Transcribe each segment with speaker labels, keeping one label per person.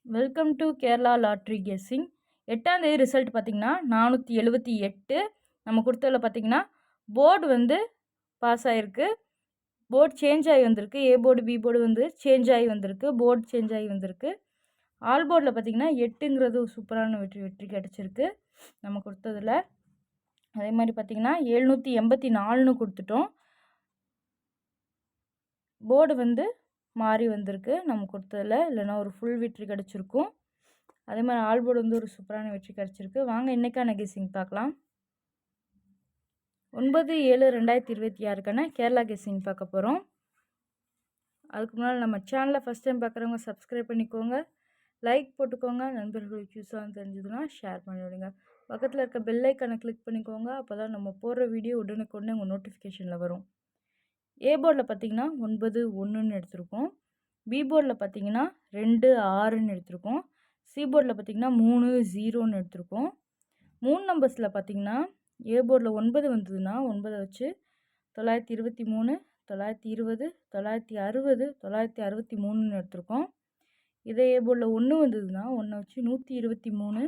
Speaker 1: Welcome to Kerala lottery guessing. 8ஆம் தேதி result பார்த்திங்கன்னா 478. நம்ம கொடுத்ததில் பார்த்திங்கன்னா போர்டு வந்து பாஸ் ஆகிருக்கு. போர்டு சேஞ்ச் ஆகி வந்திருக்கு. ஏ போர்டு பி போர்டு வந்து சேஞ்ச் ஆகி வந்திருக்கு. போர்டு சேஞ்ச் ஆகி வந்திருக்கு. ஆல் போர்டில் பார்த்திங்கன்னா 8ங்கிறது சூப்பரான வெற்றி கிடச்சிருக்கு நம்ம கொடுத்ததில். அதே மாதிரி பார்த்திங்கன்னா 784ன்னு கொடுத்துட்டோம். போர்டு வந்து மாறி வந்திருக்கு நம்ம கொடுத்ததில், இல்லைன்னா ஒரு ஃபுல் வெற்றி கிடச்சிருக்கும். அதே மாதிரி ஆல் போர்டு வந்து ஒரு சூப்பரான வெற்றி கிடச்சிருக்கு. வாங்க இன்றைக்கான கெஸ்ஸிங் பார்க்கலாம். 9/7/2026க்கான கேரளா கெஸ்ஸிங் பார்க்க போகிறோம். அதுக்கு முன்னால் நம்ம சேனலை ஃபஸ்ட் டைம் பார்க்குறவங்க சப்ஸ்கிரைப் பண்ணிக்கோங்க, லைக் போட்டுக்கோங்க, நண்பர்களுக்கு யூஸாக தெரிஞ்சதுன்னா ஷேர் பண்ணிவிடுங்க. பக்கத்தில் இருக்க பெல் ஐக்கானை கிளிக் பண்ணிக்கோங்க. அப்போ தான் நம்ம போடுற வீடியோ உடனுக்குடனே உங்கள் நோட்டிஃபிகேஷனில் வரும். ஏ போர்டில் பார்த்திங்கன்னா 9-1ன்னு எடுத்திருக்கோம். பி போர்டில் பார்த்திங்கன்னா 2-6ன்னு எடுத்திருக்கோம். சி போர்டில் பார்த்திங்கன்னா 3-0ன்னு எடுத்திருக்கோம். 3 நம்பர்ஸில் பார்த்திங்கன்னா ஏ போர்டில் 9 வந்ததுன்னா 9 வச்சு 923, 920, 960, 963ன்னு எடுத்திருக்கோம். இதே ஏ போர்டில் 1 வந்ததுன்னா 1 வச்சு 123,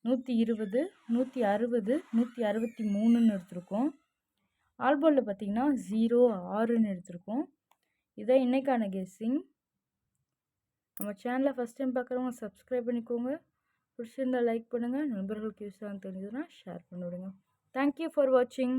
Speaker 1: 120, 160, 163ன்னு எடுத்திருக்கோம். ஆல் போர்டில் பார்த்திங்கன்னா 0-6ன்னு எடுத்திருக்கோம். இதை இன்றைக்கான கெஸ்ஸிங். நம்ம சேனலை ஃபஸ்ட் டைம் பார்க்குறவங்க சப்ஸ்கிரைப் பண்ணிக்கோங்க, பிடிச்சிருந்தால் லைக் பண்ணுங்கள், நண்பர்களுக்கு யூஸாக தெரிஞ்சதுன்னா ஷேர் பண்ணிவிடுங்க. தேங்க்யூ ஃபார் வாட்சிங்.